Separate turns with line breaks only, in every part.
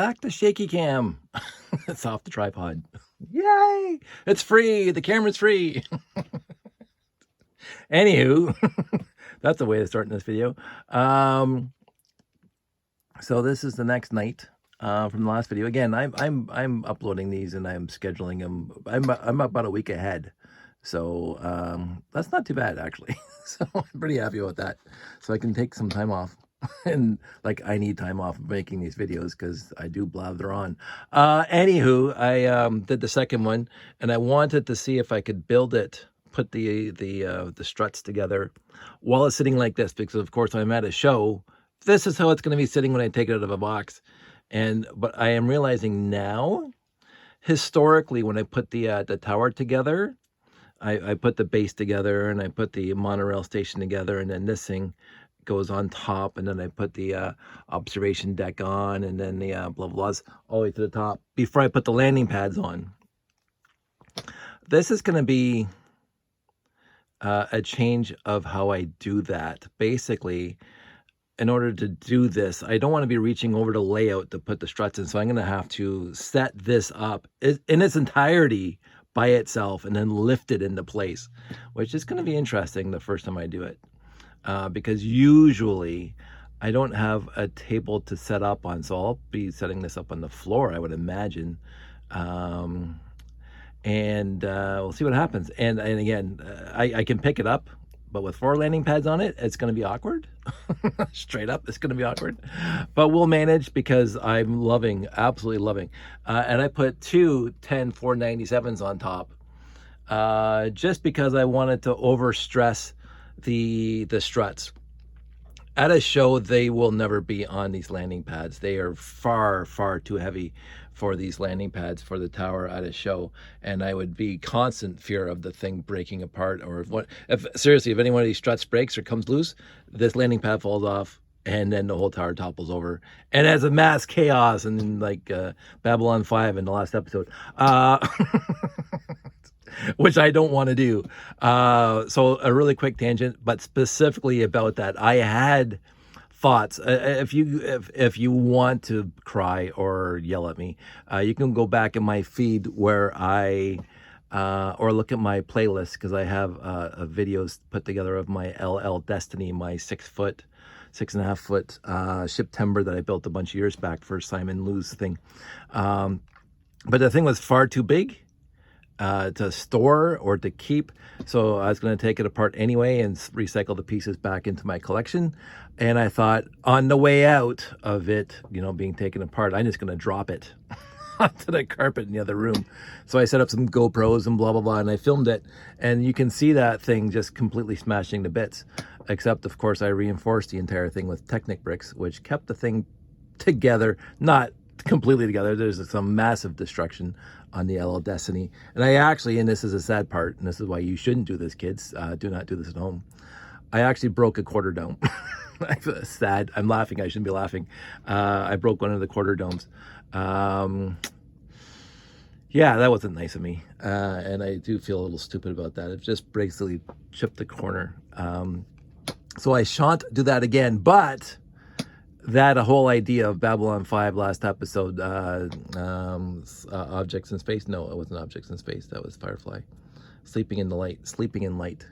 Back to shaky cam. It's off the tripod. Yay! It's free. The camera's free. Anywho, that's the way to start in this video. So this is the next night from the last video. Again, I'm uploading these and I'm scheduling them. I'm about a week ahead, so that's not too bad actually. So I'm pretty happy about that. So I can take some time off. And like I need time off making these videos because I do blather on. Anywho, I did the second one and I wanted to see if I could build it, put the struts together while it's sitting like this, because of course I'm at a show. This is how it's going to be sitting when I take it out of a box. But I am realizing now, historically, when I put the tower together, I put the base together and I put the monorail station together, and then this thing goes on top, and then I put the observation deck on, and then the blah blahs all the way to the top before I put the landing pads on. This is going to be a change of how I do that. Basically, in order to do this, I don't want to be reaching over to layout to put the struts in, so I'm going to have to set this up in its entirety by itself and then lift it into place, which is going to be interesting the first time I do it. Because usually I don't have a table to set up on, so I'll be setting this up on the floor, I would imagine. We'll see what happens. And again, I can pick it up, but with 4 landing pads on it, it's going to be awkward. Straight up, it's going to be awkward. But we'll manage because I'm loving, absolutely loving. And I put 2 10-497s on top, just because I wanted to overstress the struts. At a show, they will never be on these landing pads. They are far too heavy for these landing pads for the tower at a show, and I would be constant fear of the thing breaking apart, or seriously, if any one of these struts breaks or comes loose, this landing pad falls off and then the whole tower topples over, and as a mass chaos, and then like Babylon 5 in the last episode. Which I don't want to do. So a really quick tangent, but specifically about that, I had thoughts. If you want to cry or yell at me, you can go back in my feed where or look at my playlist, because I have videos put together of my LL Destiny, my 6.5 foot ship timber that I built a bunch of years back for Simon Liu's thing. But the thing was far too big to store or to keep, so I was going to take it apart anyway and recycle the pieces back into my collection. And I thought, on the way out of it, being taken apart, I'm just going to drop it onto the carpet in the other room. So I set up some GoPros and blah blah blah, and I filmed it, and you can see that thing just completely smashing to bits, except of course I reinforced the entire thing with Technic bricks, which kept the thing together, not completely together. There's some massive destruction on the LL Destiny. And I actually, and this is a sad part, and this is why you shouldn't do this, kids, do not do this at home, I actually broke a quarter dome. Sad. I'm laughing. I shouldn't be laughing. I broke one of the quarter domes. Yeah, that wasn't nice of me. And I do feel a little stupid about that. It just basically chipped the corner. So I shan't do that again, but that whole idea of Babylon 5 last episode, objects in space. No, it wasn't objects in space. That was Firefly. Sleeping in light.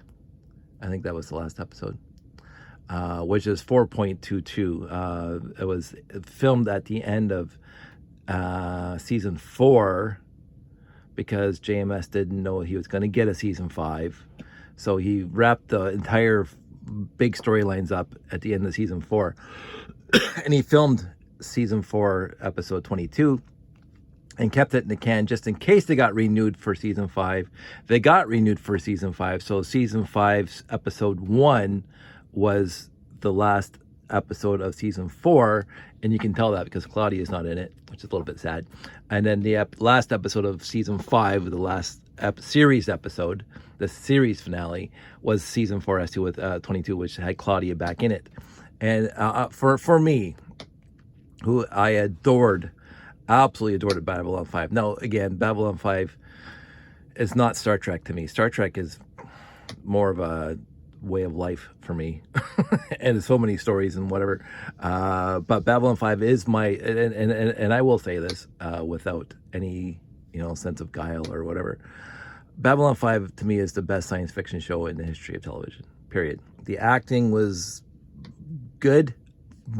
I think that was the last episode, which is 4.22. It was filmed at the end of season 4 because JMS didn't know he was going to get a season 5. So he wrapped the entire big storylines up at the end of season 4. And he filmed season 4, episode 22, and kept it in the can just in case they got renewed for season 5. They got renewed for season 5, so season 5's episode 1 was the last episode of season 4, and you can tell that because Claudia is not in it, which is a little bit sad. And then the last episode of season 5, the last series episode, the series finale, was season 4 S2 with 22, which had Claudia back in it. And for me, who I adored, absolutely adored Babylon 5. Now, again, Babylon 5 is not Star Trek to me. Star Trek is more of a way of life for me, and so many stories and whatever. But Babylon 5 is my, and I will say this without any, sense of guile or whatever. Babylon 5 to me is the best science fiction show in the history of television, period. The acting was good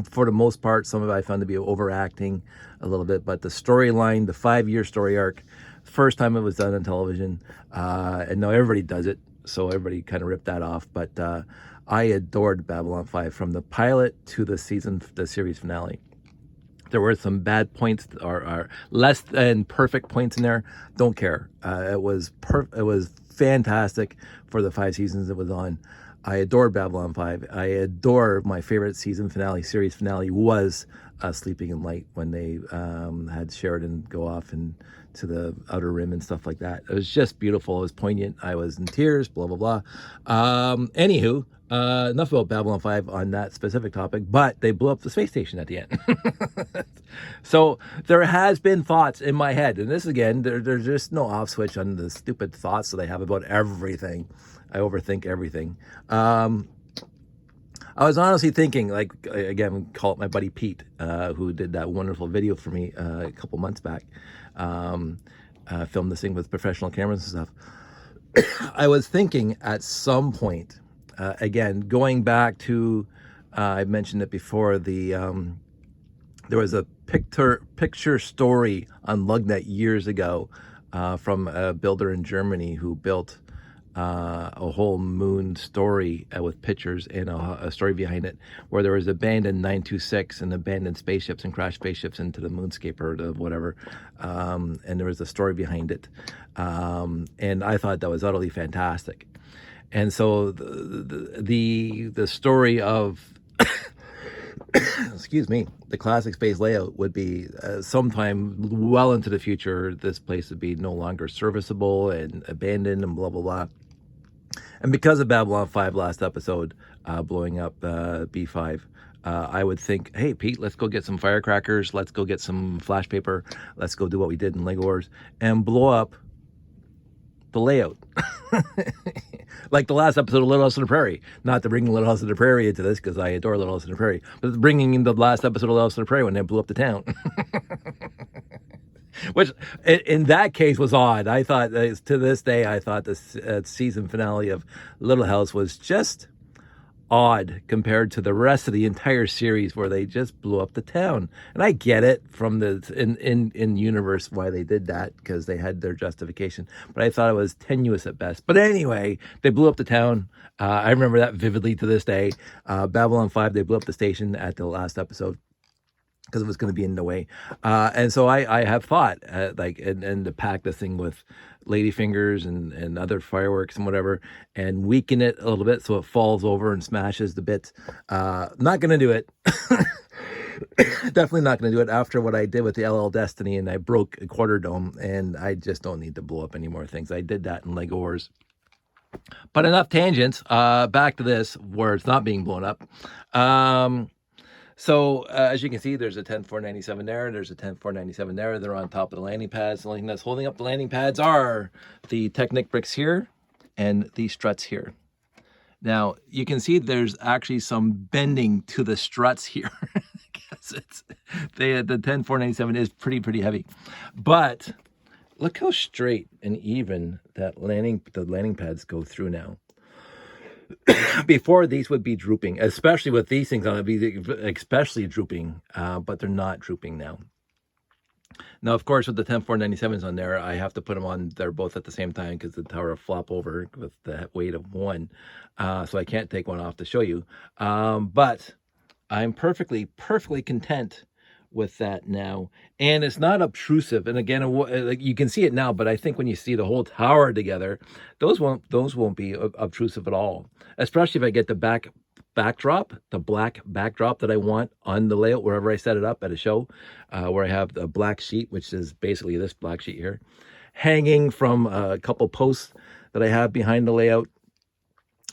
for the most part. Some of it I found to be overacting a little bit, but the storyline, the 5-year story arc, first time it was done on television, and now everybody does it, so everybody kind of ripped that off. But I adored Babylon 5 from the pilot to the series finale. There were some bad points or less than perfect points in there. Don't care. It was fantastic for the 5 seasons it was on. I adored Babylon 5. I adore my favorite series finale was Sleeping in Light, when they had Sheridan go off and to the Outer Rim and stuff like that. It was just beautiful. It was poignant. I was in tears, blah, blah, blah. Anywho, enough about Babylon 5 on that specific topic, but they blew up the space station at the end. So there has been thoughts in my head, and this again, there's just no off switch on the stupid thoughts that I have about everything. I overthink everything. I was honestly thinking, like, again, call it my buddy Pete, who did that wonderful video for me a couple months back, filmed this thing with professional cameras and stuff. I was thinking at some point, again, going back to, I mentioned it before, there was a picture story on Lugnet years ago from a builder in Germany who built a whole moon story with pictures and a story behind it, where there was abandoned 926 and abandoned spaceships and crashed spaceships into the moonscape or the whatever, and there was a story behind it, and I thought that was utterly fantastic. And so the story of excuse me, the classic space layout would be sometime well into the future, this place would be no longer serviceable and abandoned and blah, blah, blah. And because of Babylon 5 last episode blowing up B5, I would think, hey, Pete, let's go get some firecrackers. Let's go get some flash paper. Let's go do what we did in Lego Wars and blow up the layout. Like the last episode of Little House on the Prairie. Not to bring Little House on the Prairie into this, because I adore Little House on the Prairie, but bringing in the last episode of Little House on the Prairie when they blew up the town. Which, in that case, was odd. I thought, to this day, I thought this season finale of Little House was just odd compared to the rest of the entire series, where they just blew up the town. And I get it from the in universe why they did that, because they had their justification, but I thought it was tenuous at best. But anyway, they blew up the town. I remember that vividly to this day. Babylon 5, they blew up the station at the last episode because it was going to be in the way, and so I have thought and to pack this thing with ladyfingers and other fireworks and whatever, and weaken it a little bit so it falls over and smashes the bits. Not going to do it. Definitely not going to do it after what I did with the LL Destiny, and I broke a quarter dome, and I just don't need to blow up any more things. I did that in Lego Wars. But enough tangents. Back to this, where it's not being blown up. So as you can see, there's a 10-497 there, there's a 10-497 there. They're on top of the landing pads. The only thing that's holding up the landing pads are the Technic bricks here and the struts here. Now, you can see there's actually some bending to the struts here. Because the 10-497 is pretty heavy. But look how straight and even that the landing pads go through now. Before, these would be drooping, especially with these things on it, be especially drooping, but they're not drooping now. Now, of course, with the 10-497s on there, I have to put them on there both at the same time, because the tower will flop over with the weight of one, so I can't take one off to show you. But I'm perfectly content with that now, and it's not obtrusive. And again, you can see it now, but I think when you see the whole tower together, those won't be obtrusive at all, especially if I get the backdrop, the black backdrop that I want on the layout wherever I set it up at a show, where I have the black sheet, which is basically this black sheet here, hanging from a couple posts that I have behind the layout,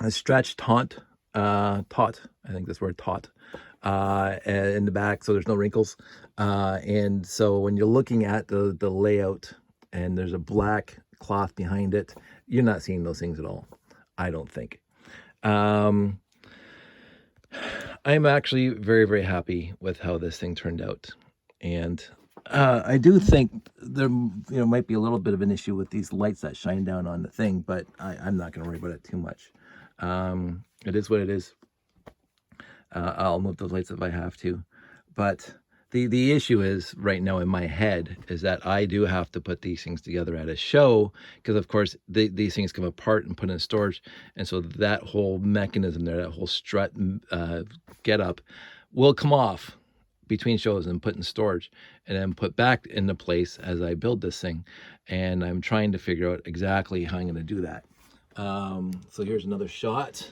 a stretched taut, I think this word taut, in the back, so there's no wrinkles. And so when you're looking at the layout and there's a black cloth behind it, you're not seeing those things at all, I don't think. Um, I'm actually very, very happy with how this thing turned out. And I do think there might be a little bit of an issue with these lights that shine down on the thing, but I'm not going to worry about it too much. It is what it is. I'll move those lights if I have to. But the issue is right now in my head is that I do have to put these things together at a show because, of course, these things come apart and put in storage. And so that whole mechanism there, that whole strut get up will come off between shows and put in storage and then put back into place as I build this thing. And I'm trying to figure out exactly how I'm going to do that. So here's another shot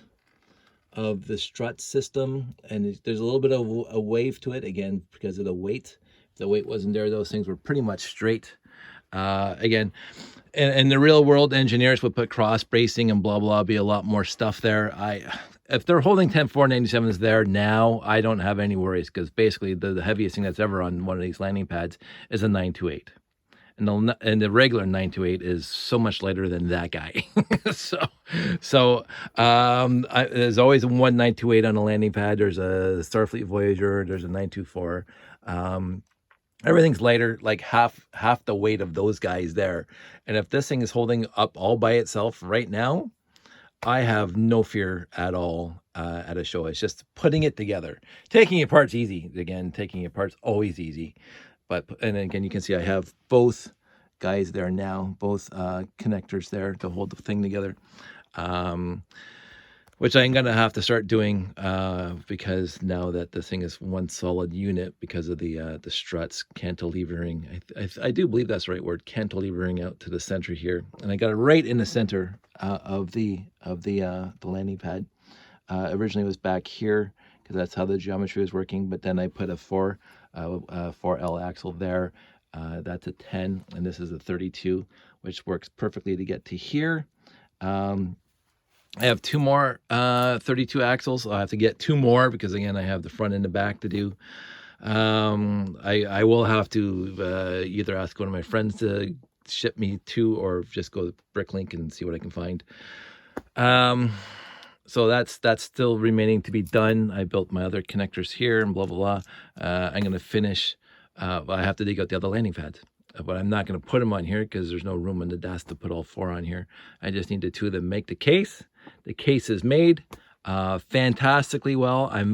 of the strut system, and there's a little bit of a wave to it again because of the weight. If the weight wasn't there, those things were pretty much straight. Again, and the real world engineers would put cross bracing and blah blah, be a lot more stuff there. If they're holding 10-497s there now, I don't have any worries because basically the heaviest thing that's ever on one of these landing pads is a 928. And the regular 928 is so much lighter than that guy. so there's always a 1928 on a landing pad. There's a Starfleet Voyager. There's a 924. Everything's lighter, like half the weight of those guys there. And if this thing is holding up all by itself right now, I have no fear at all at a show. It's just putting it together. Taking it apart's easy. Again, taking it apart's always easy. And again, you can see I have both guys there now, both connectors there to hold the thing together, which I'm going to have to start doing because now that the thing is one solid unit because of the struts cantilevering. I do believe that's the right word, cantilevering out to the center here. And I got it right in the center of the landing pad. Originally it was back here because that's how the geometry was working, but then I put a 4L axle there. That's a 10, and this is a 32, which works perfectly to get to here. I have two more 32 axles. I'll have to get two more because, again, I have the front and the back to do. I will have to either ask one of my friends to ship me two or just go to Bricklink and see what I can find. So that's still remaining to be done. I built my other connectors here and blah, blah, blah. I'm going to finish. I have to dig out the other landing pads, but I'm not going to put them on here because there's no room in the desk to put all four on here. I just need the two of them make the case. The case is made fantastically well. I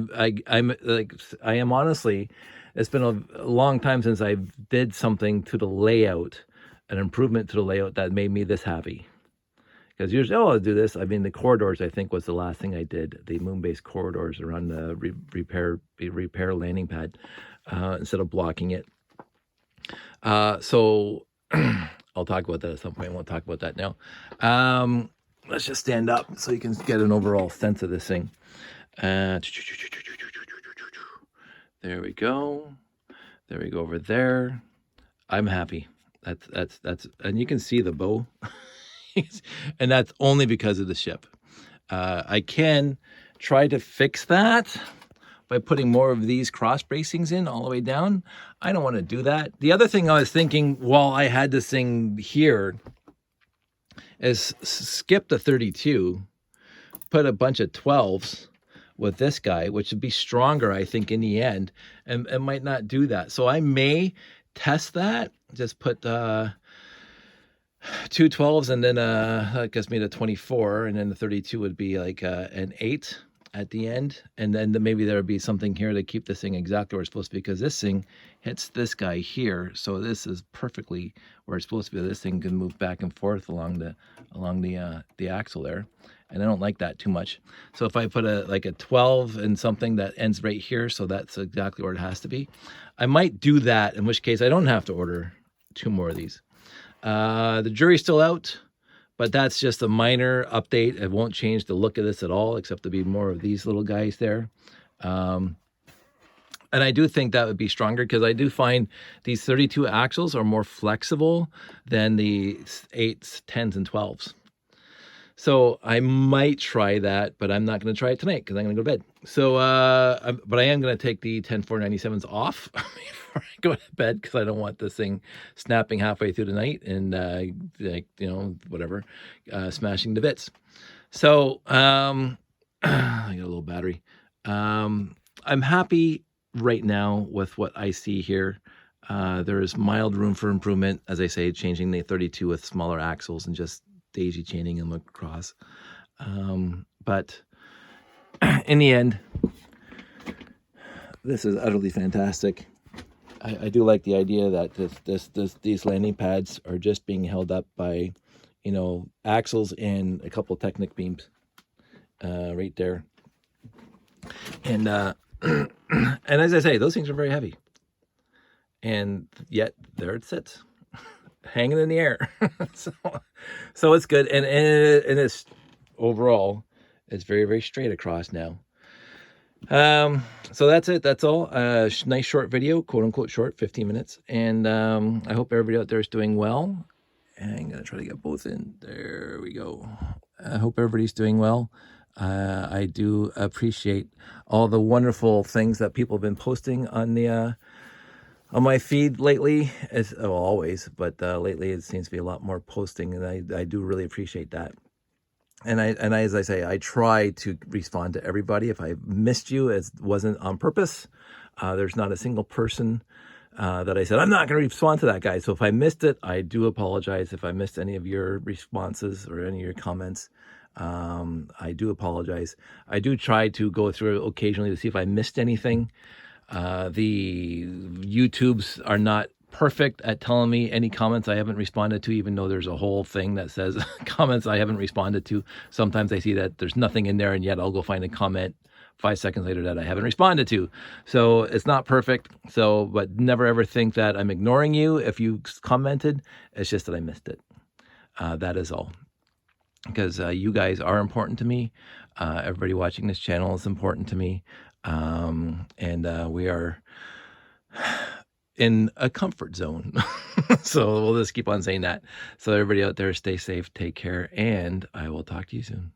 am honestly, it's been a long time since I did something to the layout, an improvement to the layout that made me this happy. Because usually, I'll do this. I mean, the corridors, I think, was the last thing I did. The moon-based corridors around the repair landing pad instead of blocking it. So I'll talk about that at some point. I won't talk about that now. Let's just stand up so you can get an overall sense of this thing. There we go. There we go over there. I'm happy. That's and you can see the bow. And that's only because of the ship. I can try to fix that by putting more of these cross bracings in all the way down. I don't want to do that. The other thing I was thinking while I had this thing here is skip the 32, put a bunch of 12s with this guy, which would be stronger, I think, in the end, and might not do that. So I may test that, just put two 12s and then that gets me to 24, and then the 32 would be like an 8 at the end, and then maybe there would be something here to keep this thing exactly where it's supposed to be, because this thing hits this guy here, so this is perfectly where it's supposed to be. This thing can move back and forth along the axle there, and I don't like that too much. So if I put a 12 and something that ends right here, so that's exactly where it has to be, I might do that, in which case I don't have to order two more of these. The jury's still out, but that's just a minor update. It won't change the look of this at all, except to be more of these little guys there. And I do think that would be stronger, because I do find these 32 axles are more flexible than the 8s, 10s, and 12s. So I might try that, but I'm not going to try it tonight because I'm going to go to bed. So, but I am going to take the 10-497s off before I go to bed, because I don't want this thing snapping halfway through the night and, whatever, smashing to bits. So, I got a little battery. I'm happy right now with what I see here. There is mild room for improvement, as I say, changing the 32 with smaller axles and just daisy chaining them across. But in the end, this is utterly fantastic. I do like the idea that these landing pads are just being held up by, axles and a couple of Technic beams right there. And and as I say, those things are very heavy. And yet there it sits, hanging in the air. so it's good. And it's overall, it's very, very straight across now. So that's it. That's all. Nice short video, quote unquote short, 15 minutes. And I hope everybody out there is doing well. And I'm going to try to get both in. There we go. I hope everybody's doing well. I do appreciate all the wonderful things that people have been posting on the on my feed lately. It's always, but lately it seems to be a lot more posting, and I do really appreciate that. And as I say, I try to respond to everybody. If I missed you, it wasn't on purpose. There's not a single person that I said, I'm not going to respond to that guy. So if I missed it, I do apologize. If I missed any of your responses or any of your comments, I do apologize. I do try to go through occasionally to see if I missed anything. The YouTubes are not perfect at telling me any comments I haven't responded to, even though there's a whole thing that says comments I haven't responded to. Sometimes I see that there's nothing in there, and yet I'll go find a comment 5 seconds later that I haven't responded to. So it's not perfect. So, but never ever think that I'm ignoring you if you commented. It's just that I missed it. That is all. Because you guys are important to me. Everybody watching this channel is important to me. And we are in a comfort zone. So we'll just keep on saying that. So everybody out there, stay safe, take care, and I will talk to you soon.